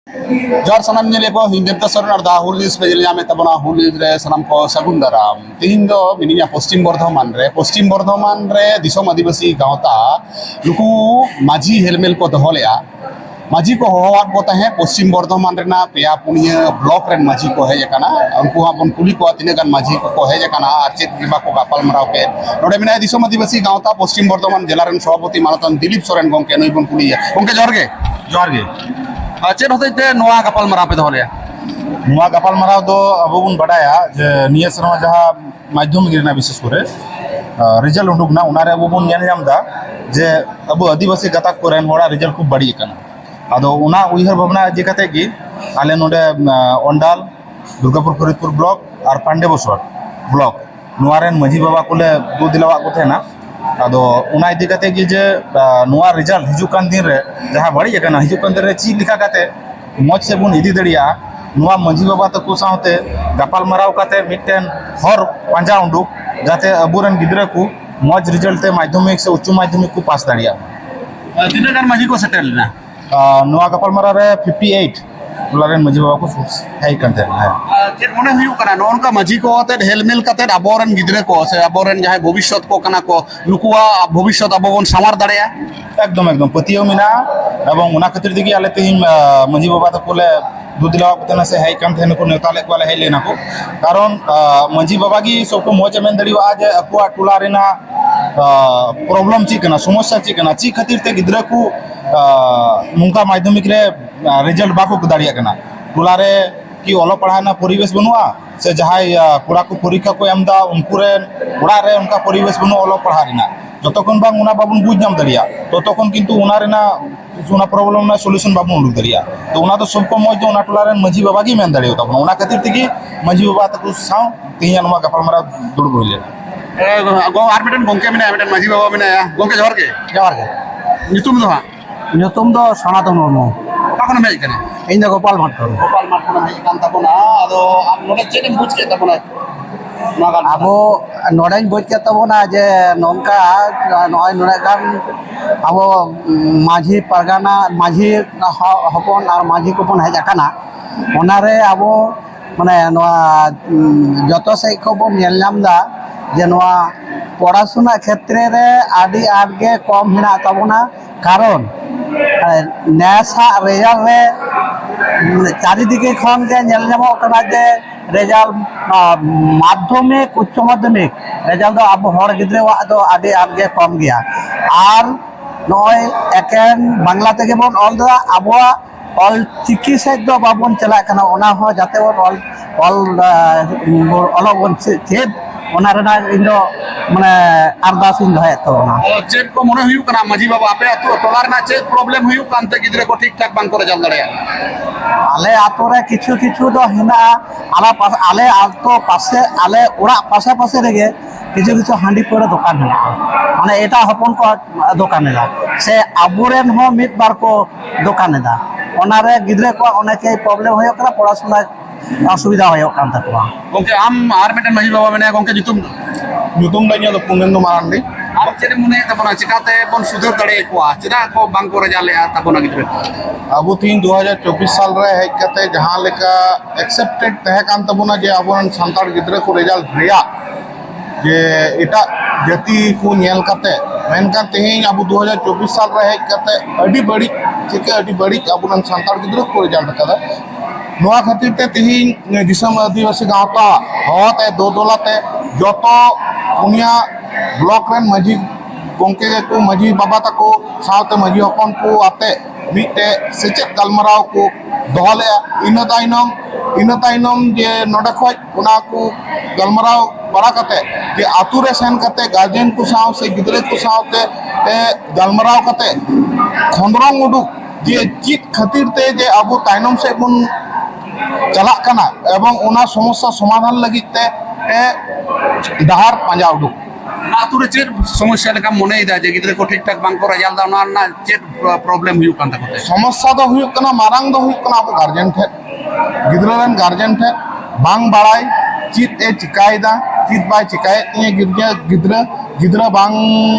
जोर सनम नेले को हिंदेवता सरन और दा हुलिस पे जले जामे तबना हुलिस रे सनम को सगुन दाराम तीन दो मिनिया पश्चिम बर्धमान रे दिसोम आदिवासी गांवता लुकु माझी हेलमेल को दहलेया माझी को होवाक को तहे पश्चिम बर्धमान रेना पेया पुनिया ब्लॉक रेन माझी को है जकाना उनको हाबन कुली को तिने गान माझी को है जकाना आरचेत विभाग को गापल मराव के नोडे मिना दिसोम आदिवासी गांवता पश्चिम बर्धमान जिला रेन सभापति मानतन दिलीप सोरेन गोंके नई बन कुली गोंके जोर गे चेत होते नोआ गपाल मराव पे दहले नुआ गपाल मराव दो अब बन बडाया जे निया सरमा जहा माध्यमिक रेना विशेष करे रिजल्ट उडुकना उनारे अब बन नेल नामदा जे अब आदिवासी गताक को रेन होड़ा रिजल्ट खूब बड़ी कना आदो उना उइहर भावना जे कते कि आले नोडे ओंडाल दुर्गापुर फरीदपुर ब्लॉक और पांडे बसर ब्लॉक नुआ रेन माझी बाबा कोले दो दिलावा को थेना आदो उना इदी कते कि जे नुआ रिजल्ट हिजुकान दिन रे जहां बड़ी कना हिजुकान दिन रे ची लिखा कते मौज से बुन इदी दड़िया नुआ माझी बाबा तको साथे गपाल मराव कते मिटन हर पांजा उंडुक जाते अबुरन गिदरे को मौज रिजल्ट ते माध्यमिक से उच्च माध्यमिक को पास दड़िया तिने गान माझी को सेटल ना नुआ गपाल मराव रे 58 दुलारेन माझी बाबा को है कंते है चेत मने हुयु कना नोनका माझी को ते हेलमेल कते अबोरन गिदरे को से अबोरन जहां भविष्य को कना को नुकुआ भविष्य अबोन सामार दड़या एकदम पतियो मिना एवं उना खातिर दिगी आले तिन माझी बाबा तो कोले दो दिलावा पतना से है कम थेन को नेताले वाले है लेना को कारण माझी बाबा की सबको मोज में दड़ी आज अकुआ टुला रेना प्रॉब्लम ची कना समस्या ची कना ची खातिर ते गिदरे को नुका माध्यमिक रे रिजल्ट बाको दाड़िया कना टुला रे कि ओलो पढ़ाना परिवेश बनुआ से जहाय कुड़ा को परीक्षा को एमदा उनको रे उड़ा रे उनका परिवेश बनु ओलो पढ़ा रेना जतखन बांग उना बाबुन बुझ नाम दड़िया ततखन किंतु उना रेना उना प्रॉब्लम ना सॉल्यूशन बाबुन उडुक दड़िया तो उना तो सबको मौज उना टुला रे माझी बाबा की मेन दड़ियो तब उना खातिर तिगी माझी बाबा तक साव तिया नमा गपाल मरा दुड़ होइले गो आर मिटन गोंके मिना मिटन माझी बाबा मिना गोंके जोर के नितुम दो nyutum do Sanatun Murmu कखन मेज कने इन दो गोपाल माथुर मेज कान तबना आदो आप नोडे चेन बुझ के तबना abo nodain buj ke tabona je nongka noy nodagan abo माझी परगाना माझी हपन और माझी कोपन हेज आकाना ओनारे abo माने नोआ जतो से को बो नेल नामदा जे नोआ पढ़ाशुना क्षेत्र रे आदि आगे कम हिना तबना कारण नेसा रेजल रे चारिदिके खन के नेल नामो कना जे रेजल माध्यमिक उच्च माध्यमिक रेजल दो अब हर गिद्रे वा दो आदि आगे कम गया और नय एकेन बांग्ला तेगे बन ऑल दा अबवा ऑल चिकी से दो बाबन चला कना ओना हो जाते ऑल ऑल बन चेद ओना रेना इंदो माने अरदास इन है तो ना चेक को मने हुयु कना माझी बाबा आपे तो टोला रेना चेक प्रॉब्लम हुयु कानते गिद्रे को ठीक ठाक बांग करे जल दड़या आले आतो रे किछु किछु दो हिना आला पास आले आतो पासे आले उड़ा पासे पासे रेगे किछु किछु हांडी पर दुकान है माने एटा हपन को दुकान है से आबुरेन हो मित बार को दुकान है ओना रे गिद्रे को ओने के प्रॉब्लम होयो करा पढ़ाशुना असुविधा होयो कान तकवा गोंके आम आर मिटन माझी बाबा मेना गोंके जुतुम दानिया तो पुंगेंदो मारंडी आर चेन मने तबना चिकाते बन सुधर दड़े को चिदा को बांग को रजा ले तबना गिद्रे अब 2024 साल रे है कते जहां लेका एक्सेप्टेड तहे कान तबना जे अबन संतार गिद्रे को रिजल्ट रिया जे एटा जति को नेल कते मेनका तेहिं अब 2024 साल रे है कते अडी बड़ी चिके अडी बड़ी अबन संतार गिद्रे को रिजल्ट कदा नोआ खातिर ते तेहिं दिसम आदिवासी गांवता होते दो दोलाते जतो पुनिया ब्लॉक रेन माझी गोंके को माझी बाबा तको सावते माझी हपन को आते मिटे सेचेत गलमराव को दहले इन ताइनम जे नोडे खoj उना को गलमराव बड़ा कते जे आतु रे सेन कते गार्जियन को साव से गिदरे को सावते गलमराव कते खंडरंग उडुक जे चित खातिर ते जे अब ताइनम से बन चला कना एवं उना समस्या समाधान लगी ते डहार पांजा उडुक आतु रे चेत समस्या लेका मने इदा जे गिद्रे को ठीक ठाक बांग को रजाल दा ना ना चेत प्रॉब्लम हुयु कान तकोते समस्या दो हुयु कना मारांग दो हुयु कना अब गार्जियन थे गिद्रे रन गार्जियन थे बांग बाड़ाई चित ए चिकायदा चित बाय चिकाय ये गिद्रे बांग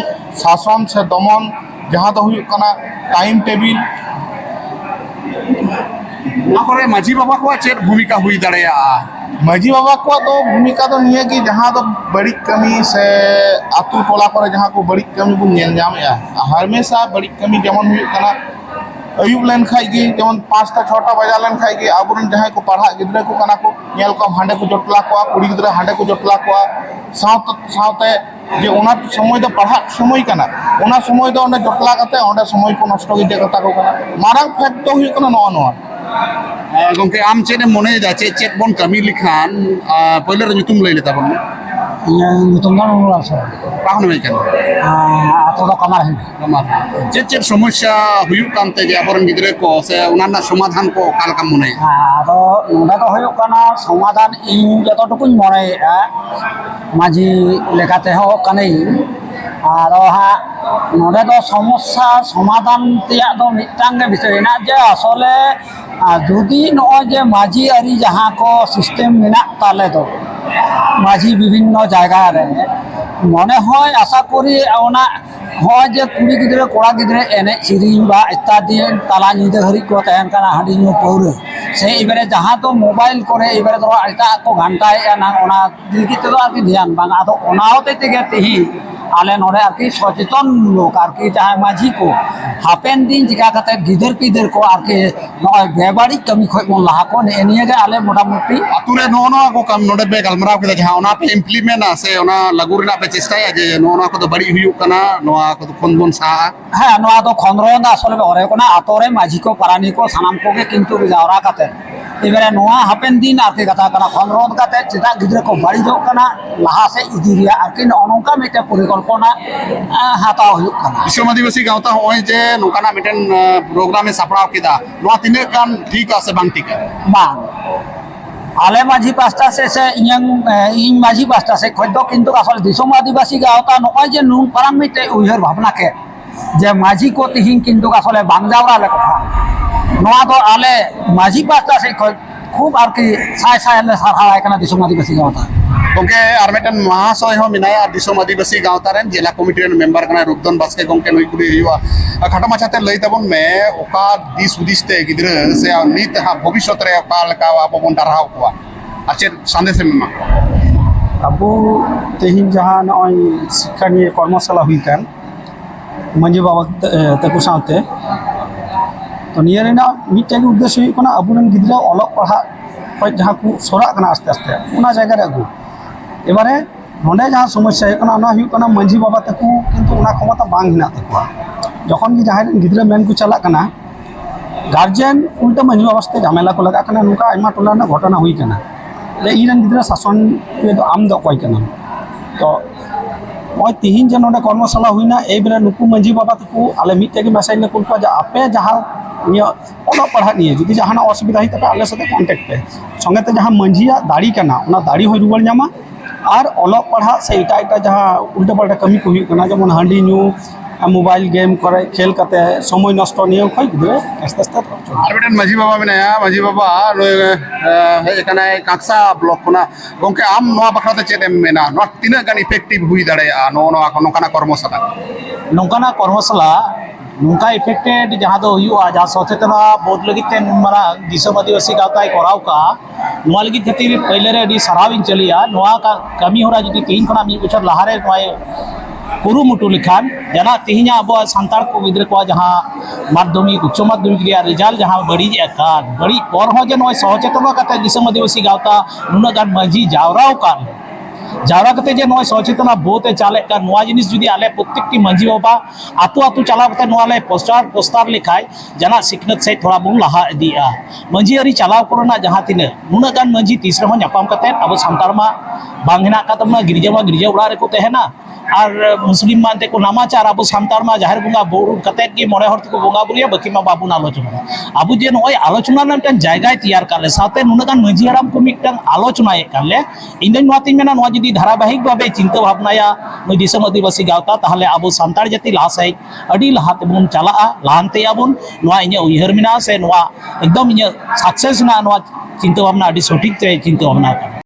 शासन से दमन जहां दो हुयु कना टाइम टेबिल ᱱᱚᱣᱟ ᱠᱚᱨᱮ ᱢᱟᱹᱡᱷᱤ ᱵᱟᱵᱟ ᱠᱚᱣᱟᱜ ᱪᱮᱫ ᱵᱷूमिका ᱦᱩᱭ ᱫᱟᱲᱮᱭᱟᱜᱼᱟ? ᱢᱟᱹᱡᱷᱤ ᱵᱟᱵᱟ ᱠᱚᱣᱟᱜ ᱫᱚ ᱵᱷूमिका ᱫᱚ ᱱᱤᱭᱟᱹ ᱜᱮ ᱡᱟᱦᱟᱸ ᱫᱚ ᱵᱟᱹᱲᱤᱡ ᱠᱟᱹᱢᱤ ᱥᱮ ᱟᱛᱳ ᱴᱚᱞᱟ ᱠᱚᱨᱮ ᱡᱟᱦᱟᱸ ᱠᱚ ᱵᱟᱹᱲᱤᱡ ᱠᱟᱹᱢᱤ ᱵᱚᱱ ᱧᱮᱞ ᱧᱟᱢᱮᱜᱼᱟ, ᱦᱟᱢᱮᱥᱟ ᱵᱟᱹᱲᱤᱡ ᱠᱟᱹᱢᱤ ᱡᱮᱢᱚᱱ ᱦᱩᱭᱩᱜ ᱠᱟᱱᱟ ᱟᱹᱭᱩᱵ ᱞᱮᱱᱠᱷᱟᱡ ᱜᱮ ᱡᱮᱢᱚᱱ 5টা 6টা ᱵᱟᱡᱟᱣ ᱞᱮᱱᱠᱷᱟᱡ ᱜᱮ ᱟᱵᱚᱨᱮᱱ ᱡᱟᱦᱟᱸᱭ ᱠᱚ ᱯᱟᱲᱦᱟᱜ ᱜᱤᱫᱽᱨᱟᱹ ᱠᱚ ᱠᱟᱱᱟ ᱠᱚ ᱧᱮᱞ ᱠᱚᱢ ᱦᱟᱸᱰᱮ ᱠᱚ ᱡᱚᱴᱞᱟ ᱠᱚᱣᱟ, ᱠᱩᱲᱤ ᱜᱤᱫᱽᱨᱟᱹ ᱦᱟᱸᱰᱮ ᱠᱚ ᱡᱚᱴᱞᱟ ᱠᱚᱣᱟ, ᱥᱟᱶᱛᱮ ᱡᱮ ᱚᱱᱟ ᱥᱚᱢᱚᱭ ᱫᱚ ᱯᱟᱲᱦᱟᱜ ᱥᱚᱢᱚᱭ ᱠᱟᱱᱟ, ᱚᱱᱟ ᱥᱚᱢᱚᱭ ᱫᱚ ᱚᱸᱰᱮ ᱡᱚᱴᱞᱟ ᱠᱟᱛᱮ ᱚᱸᱰᱮ ᱥᱚᱢᱚᱭ ᱠᱚ ᱱᱚᱥᱴᱚ ᱜᱤᱰᱤ ᱠᱟᱛᱟ ᱠᱚ ᱠᱟᱱᱟ। ᱢᱟᱨᱟᱝ ᱯᱷᱮᱠᱴ ᱫᱚ ᱦᱩᱭᱩᱜ ᱠᱟᱱᱟ ᱱᱚᱣᱟ। ᱜᱚᱝᱠᱮ ᱟᱢ ᱪᱮᱫ ᱮᱢ ᱢᱚᱱᱮᱭᱮᱫᱟ ᱪᱮᱫ ᱵᱚᱱ ᱠᱟᱹᱢᱤ ᱞᱮᱠᱷᱟᱱ ᱯᱳᱭᱞᱳ ᱨᱮ ᱧᱩᱛᱩᱢ ᱞᱟᱹᱭ ᱞᱮᱛᱟ ᱵᱚᱱ ᱢᱮ। ᱤᱧᱟᱹᱜ ᱧᱩᱛᱩᱢ ᱫᱚ ᱱᱩᱨᱩᱞ ᱥᱚᱨᱮᱱ। ᱚᱠᱟ ᱠᱷᱚᱱᱮᱢ ᱦᱮᱡ ᱠᱟᱱᱟ? ᱟᱛᱳ ᱫᱚ ᱠᱟᱢᱟᱨᱦᱤᱱᱰᱤ। ᱪᱮᱫ ᱥᱚᱢᱚᱥᱥᱟ ᱦᱩᱭᱩᱜ ᱠᱟᱱᱛᱮ ᱡᱮ ᱟᱵᱚᱨᱮᱱ ᱜᱤᱫᱽᱨᱟᱹ ᱠᱚ ᱥᱮ ᱚᱱᱟ ᱨᱮᱱᱟᱜ ᱥᱚᱢᱟধান ᱠᱚ ᱚᱠᱟ ᱞᱮᱠᱟᱢ ᱢᱚᱱᱮᱭᱟ? ᱟᱫᱚ ᱱᱚᱰᱮ ᱫᱚ ᱦᱩᱭᱩᱜ ᱠᱟᱱᱟ ᱥᱚᱢᱟধান ᱤᱧ ᱡᱚᱛᱚ ᱴᱩᱠᱩᱧ ᱢᱚᱱᱮᱭᱮᱫᱼᱟ ᱢᱟᱹᱡᱷᱤ ᱞᱮᱠᱟ ᱛᱮᱦᱚᱸ ᱠᱟᱹᱱᱟᱹᱧ। ᱟᱫᱚ ᱦᱟᱸᱜ ᱱᱚᱰᱮ ᱫᱚ সমস্যা সমাধান ᱛᱮᱭᱟᱜ ᱫᱚ ᱢᱤᱫᱴᱟᱝ ᱜᱮ ᱵᱤᱥᱚᱭ ᱦᱮᱱᱟᱜ ᱡᱮ ᱟᱥᱚᱞᱮ যদি নয় যে মাঝি আরি যাহা কো সিস্টেম মেনাক তালে তো মাঝি বিভিন্ন জায়গায় মনে হয় আশা করি ওনা হয় যে কুড়ি গিদ্রে কোড়া গিদ্রে এনে সিরিং বা ইত্যাদি তালা নিদে হারি কো তাহেন কানা হাঁড়ি নিয়ে পৌরে সে এবারে যাহা তো মোবাইল করে এবারে ধরো এটা তো ঘন্টায় না ওনা দিকে তো আর কি ধ্যান বাং আদো ওনা হতে থেকে তেহি আলে নড়ে আর কি সচেতন লোক আর কি যাহা মাঝি কো হাপেন দিন চিকা কাতে গিদর পিদর কো আর কি নয় বেবাড়ি কামি খয় বন লাহা কো নিয়ে গে আলে মোটামুটি ᱟᱛᱩ ᱨᱮ ᱱᱚᱣᱟ ᱠᱚ ᱠᱟᱢ ᱱᱚᱰᱮ ᱯᱮ ᱜᱟᱞᱢᱟᱨᱟᱣ ᱠᱮᱫᱟ ᱡᱟᱦᱟᱸ ᱚᱱᱟ ᱯᱮ ᱤᱢᱯᱞᱤᱢᱮᱱᱴᱟ ᱥᱮ ᱚᱱᱟ ᱞᱟᱹᱜᱩ ᱨᱮᱱᱟᱜ ᱯᱮ ᱪᱮᱥᱴᱟᱭᱟ ᱡᱮ ᱱᱚᱣᱟ ᱠᱚᱫᱚ ᱵᱟᱹᱲᱤᱡ ᱦᱩᱭᱩᱜ ᱠᱟᱱᱟ, ᱱᱚᱣᱟ ᱠᱚᱫᱚ ᱠᱷᱚᱱ ᱵᱚᱱ ᱥᱟᱦᱟᱜᱼᱟ? হ্যাঁ নোয়া তো খন্দ্রন আসলে অরে কোনা আতরে মাঝি কো পারানি কো সানাম কোগে কিন্তু জাওরা কাতে এবারে নোয়া হাপেন দিন আর কি কথা কানা খন্দ্রন কাতে চিতা গিদ্রে কো বাড়ি যোগ কানা লাহা সে ইদি রিয়া আর কি অনকা মিটে পরিকল্পনা হাতাও হুᱭᱩᱜ ᱠᱟᱱᱟ। ᱫᱤᱥᱚᱢ ᱟᱹᱫᱤᱵᱟᱹᱥᱤ ᱜᱟᱶᱛᱟ ᱦᱚᱸᱜᱼᱚᱭ ᱡᱮ ᱱᱚᱝᱠᱟᱱᱟᱜ ᱢᱤᱫᱴᱮᱱ ᱯᱨᱳᱜᱨᱟᱢᱮ ᱥᱟᱯᱲᱟᱣ ᱠᱮᱫᱟ, ᱱᱚᱣᱟ ᱛᱤᱱᱟᱹᱜ ᱜᱟᱱ ᱴᱷᱤᱠᱟ ᱥᱮ ᱵᱟᱝ ᱴᱷᱤᱠᱟ? বাং আলে মাঝি পাঁচটা শেষে ইং মাঝি পাঁচটা সে খদ্য কিন্তু আসলে দিশম আদিবাসী গাওতা নয় যে নুন পারাং মিটে উইহার ভাবনাকে যে মাঝি কো তিহিং কিন্তু আসলে বাংজাওরা লে কথা নোয়া তো আলে মাঝি পাঁচটা সে খুব আর কি সাই সাই লে সারহায় কানা দিশম আদিবাসী গাওতা। ᱜᱚᱝᱠᱮ ᱟᱨ ᱢᱤᱫᱴᱮᱱ ᱢᱟᱦᱟᱥᱚᱭ ᱦᱚᱸ ᱢᱮᱱᱟᱭᱟ ᱫᱤᱥᱚᱢ ᱟᱹᱫᱤᱵᱟᱹᱥᱤ ᱜᱟᱶᱛᱟ ᱨᱮᱱ ᱡᱮᱞᱟ ᱠᱚᱢᱤᱴᱤ ᱨᱮᱱ ᱢᱮᱢᱵᱟᱨ ᱠᱟᱱᱟᱭ ᱨᱩᱯᱫᱚᱱ ᱵᱟᱥᱠᱮ ᱜᱚᱝᱠᱮ ᱱᱩᱭ ᱠᱩᱞᱤ ᱦᱩᱭᱩᱜᱼᱟ। ᱠᱷᱟᱴᱚ ᱢᱟᱪᱷᱟᱛᱮ ᱞᱟᱹᱭ ᱛᱟᱵᱚᱱ ᱢᱮ ᱚᱠᱟ ᱫᱤᱥ ᱦᱩᱫᱤᱥ ᱛᱮ ᱜᱤᱫᱽᱨᱟᱹ ᱥᱮ ᱱᱤᱛ ᱦᱟᱸᱜ ᱵᱷᱚᱵᱤᱥᱥᱚᱛ ᱨᱮ ᱚᱠᱟ ᱞᱮᱠᱟ ᱟᱵᱚ ᱵᱚᱱ ᱰᱟᱨᱦᱟᱣ ᱠᱚᱣᱟ ᱟᱨ ᱪᱮᱫ ᱥᱟᱸᱫᱮᱥᱮᱢ ᱮᱢᱟ ᱠᱚᱣᱟ? ᱟᱵᱚ ᱛᱮᱦᱮᱧ ᱡᱟᱦᱟᱸ ᱱᱚᱜᱼᱚᱭ ᱥᱤᱠᱠᱷᱟ ᱱᱤᱭᱮ ᱠᱚᱨᱢᱚশালা ᱦᱩᱭ ᱟᱠᱟᱱ ᱢᱟᱹᱡᱷᱤ ᱵᱟᱵᱟ ᱛᱟᱠᱚ ᱥᱟᱶᱛᱮ ᱛᱚ ᱱᱤᱭᱟᱹ ᱨᱮᱱᱟᱜ ᱢᱤᱫᱴᱮᱱ ᱩᱫᱽᱫᱮᱥᱥᱚ ᱦᱩᱭᱩᱜ ᱠᱟᱱᱟ ᱟᱵᱚᱨᱮᱱ ᱜᱤᱫᱽᱨᱟᱹ ᱚᱞᱚᱜ ᱯᱟᱲᱦᱟᱜ ᱠᱷᱚᱡ ᱡᱟᱦᱟᱸ ᱠᱚ ᱥᱚᱨᱟᱜ ᱠᱟᱱᱟ ᱟᱥᱛᱮ ᱟᱥᱛᱮ ᱚᱱᱟ ᱡᱟᱭᱜᱟ ᱨᱮ ᱟᱹᱜᱩ এবারে নডে যাহা সমস্যা ᱦᱩᱭᱩᱜ ᱠᱟᱱᱟ ᱚᱱᱟ ᱦᱩᱭᱩᱜ ᱠᱟᱱᱟ ᱢᱟᱹᱡᱷᱤ ᱵᱟᱵᱟ ᱛᱟᱠᱚ কিন্তু ᱚᱱᱟ ᱠᱷᱚᱢᱚᱛᱟ ᱵᱟᱝ ᱦᱮᱱᱟᱜ ᱛᱟᱠᱚᱣᱟ যখন ᱜᱮ ᱡᱟᱦᱟᱸᱭ ᱨᱮᱱ ᱜᱤᱫᱽᱨᱟᱹ ᱢᱮᱱ ᱠᱚ ᱪᱟᱞᱟᱜ ᱠᱟᱱᱟ গার্জিয়ান উল্টা মাঝি বাবা সাথে ঝামেলা ᱠᱚ ᱞᱟᱜᱟᱜ ᱠᱟᱱᱟ ᱱᱚᱝᱠᱟ ᱟᱭᱢᱟ ᱴᱚᱞᱟ ᱨᱮᱱᱟᱜ ᱜᱷᱚᱴᱚᱱᱟ ᱦᱩᱭ ᱠᱟᱱᱟ ᱡᱮ ᱤᱧ ᱨᱮᱱ ᱜᱤᱫᱽᱨᱟᱹ ᱥᱟᱥᱚᱱ ᱫᱚ ᱟᱢ ᱫᱚ ᱚᱠᱚᱭ ᱠᱟᱱᱟᱢ ᱛᱚ নয় তিহিন যে নডে কর্মশালা হুইনা এইবারে নুকু মাঝি বাবা তাকু আলে মিটে কি মেসেজ লে কুলপা যে আপে যাহা নিয়ে অল পড়া নিয়ে যদি যাহানা অসুবিধা হয় তবে আলে সাথে কন্ট্যাক্ট পে সঙ্গেতে যাহা মাঝিয়া দাড়ি কানা ওনা দাড়ি হই রুয়াল জামা আর অল পড়া সে এটা যাহা উল্টা পাল্টা কামি কো হুᱭᱩᱜ ᱠᱟᱱᱟ যেমন হাঁডি নিউ মোবাইল গেম করে খেল কাতে সময় নষ্ট নিয়ে কই গিদ্রে আস্তে আস্তে ᱟᱨ ᱢᱤᱫᱴᱮᱱ ᱢᱟᱹᱡᱷᱤ ᱵᱟᱵᱟ ᱢᱮᱱᱟᱭᱟ, ᱢᱟᱹᱡᱷᱤ ᱵᱟᱵᱟ ᱦᱮᱡ ᱟᱠᱟᱱᱟᱭ ᱠᱟᱸᱠᱥᱟ ᱵᱞᱚᱠ ᱠᱷᱚᱱᱟᱜ। ᱜᱚᱝᱠᱮ ᱟᱢ ᱱᱚᱣᱟ ᱵᱟᱠᱷᱨᱟᱛᱮ ᱪᱮᱫ ᱮᱢ ᱢᱮᱱᱟ, ᱱᱚᱣᱟ ᱛᱤᱱᱟᱹᱜ ᱜᱟᱱ ᱤᱯᱷᱮᱠᱴᱤᱵᱷ ᱦᱩᱭ ᱫᱟᱲᱮᱭᱟᱜᱼᱟ ᱱᱚᱝᱠᱟᱱᱟᱜ ᱠᱚᱨᱢᱚশালা? ᱱᱚᱝᱠᱟᱱᱟᱜ ᱠᱚᱨᱢᱚশালা ᱱᱚᱝᱠᱟ ᱤᱯᱷᱮᱠᱴᱮᱰ ᱡᱟᱦᱟᱸ ᱫᱚ ᱦᱩᱭᱩᱜᱼᱟ ᱡᱟᱦᱟᱸ ᱥᱚᱪᱮᱛᱚᱱᱟ ᱵᱳধ ᱞᱟᱹᱜᱤᱫ ᱛᱮ ᱱᱩᱱ ᱢᱟᱨᱟᱝ ᱫᱤᱥᱚᱢ ᱟᱹᱫᱤᱵᱟᱹᱥᱤ ᱜᱟᱶᱛᱟᱭ ᱠᱚᱨᱟᱣ ᱠᱟᱜᱼᱟ ᱱᱚᱣᱟ ᱞᱟᱹᱜᱤᱫ ᱠᱷᱟᱹᱛᱤᱨ ᱯᱳᱭᱞᱳ ᱨᱮ ᱟᱹᱰᱤ ᱥᱟᱨᱦᱟᱣ ᱤᱧ ᱪᱟᱹᱞᱤᱭᱟ। ᱱᱚᱣᱟ ᱠᱟᱹᱢᱤ ᱦᱚᱨᱟ ᱡᱩᱫᱤ ᱛᱮᱦᱮᱧ ᱠᱷᱚᱱᱟᱜ ᱢᱤᱫ ᱵᱚᱪᱷᱚᱨ ᱞᱟᱦᱟᱨᱮ ᱱᱚᱣᱟ ᱠᱩᱨᱩᱢᱩᱴᱩ ᱞᱮᱠᱷᱟᱱ ᱡᱟᱦᱟᱸ ᱛᱮᱦᱮᱧᱟᱜ ᱟᱵᱚᱣᱟᱜ ᱥᱟᱱᱛᱟᱲ ᱠᱚ ᱜᱤᱫᱽᱨᱟᱹ ᱠᱚᱣᱟᱜ ᱡᱟᱦᱟᱸ ᱢᱟᱫᱽᱫᱷᱚᱢᱤᱠ ᱩच्ᱪ ᱢᱟᱫᱽᱫᱷᱚᱢᱤᱠ ᱨᱮᱭᱟᱜ ᱨᱮᱡᱟᱞᱴ ᱡᱟᱦᱟᱸ ᱵᱟᱹᱲᱤᱡ ᱟᱠᱟᱱ ᱵᱟᱹᱲᱤᱡ ᱯᱚᱨ ᱦᱚᱸ ᱡᱮ ᱱᱚᱜᱼᱚᱭ ᱥᱚᱪᱮᱛᱚᱱ ᱠᱟᱛᱮ ᱫᱤᱥᱚᱢ ᱟᱹᱫᱤᱵᱟᱹᱥᱤ ᱜᱟᱶᱛᱟ ᱱᱩᱱᱟᱹᱜ ᱜᱟᱱ ᱢᱟᱹᱡᱷᱤ ᱡᱟᱣᱨᱟᱣ ᱟᱠᱟᱱ ᱡᱟᱣᱨᱟ ᱠᱟᱛᱮ ᱡᱮ ᱱᱚᱜᱼᱚᱭ ᱥᱚᱪᱮᱛᱚᱱᱟ ᱵᱳধ ᱮ ᱪᱟᱞᱮᱫ ᱠᱟᱱ ᱱᱚᱣᱟ ᱡᱤᱱᱤᱥ ᱡᱩᱫᱤ ᱟᱞᱮ ᱯᱨᱚᱛᱛᱮᱠᱴᱤ ᱢᱟᱹᱡᱷᱤ ᱵᱟᱵᱟ ᱟᱛᱳ ᱟᱛᱳ ᱪᱟᱞᱟᱣ ᱠᱟᱛᱮ ᱱᱚᱣᱟ ᱞᱮ ᱯᱳᱥᱴᱟᱨ ᱞᱮᱠᱷᱟᱡ ᱡᱟᱦᱟᱱᱟᱜ ᱥᱤᱠᱷᱱᱟᱹᱛ ᱥᱮᱫ ᱛᱷᱚᱲᱟ ᱵᱚᱱ ᱞᱟᱦᱟ ᱤᱫᱤᱜᱼᱟ। ᱢᱟᱹᱡᱷᱤ ᱟᱹᱨᱤ ᱪᱟᱞᱟᱣ ᱠᱚᱨᱮᱱᱟᱜ ᱡᱟᱦᱟᱸ ᱛᱤᱱᱟᱹᱜ ᱱᱩᱱᱟᱹᱜ ᱜᱟᱱ ᱢᱟᱹᱡᱷᱤ ᱛᱤᱥ ᱨᱮᱦᱚᱸ ᱧᱟᱯᱟᱢ ᱠᱟᱛᱮ ᱟᱵᱚ ᱥᱟᱱᱛᱟᱲ ᱢᱟ ᱵᱟᱝ ᱦᱮᱱᱟᱜ ᱟᱠᱟᱫ ᱛᱟᱵᱚᱱᱟ, ᱜᱤᱨᱡᱟᱹ ᱢᱟ ᱜᱤᱨᱡᱟᱹ ᱚᱲᱟᱜ ᱨᱮᱠᱚ ᱛᱟᱦᱮᱱᱟ আর মুসলিম মান থেকে নামাচার আবু সান্তার মা জাহের বঙ্গা বড় কাতে কি মনে হর থেকে বঙ্গা বুড়িয়া বাকি মা বাবুন আলোচনা আবু যে নয় আলোচনা মিদটান জায়গায় তৈয়ার কালে সাথে নুনাগান মাঝি হারাম কো মিদটান আলোচনায় কালে ইন দিন নয়াতিন মেনা নয়া যদি ধারাবাহিক ভাবে চিন্তা ভাবনায়া নই দিশম আদিবাসী গাওতা তাহলে আবু সান্তার জাতি লাহাসাই আডি লাহাতে বন চালাআ লাহানতে আবুন নয়া ইᱧ উইহার মিনা সে নয়া একদম ইᱧ সাকসেস না নয়া চিন্তা ভাবনা আডি সঠিক তে চিন্তা ভাবনা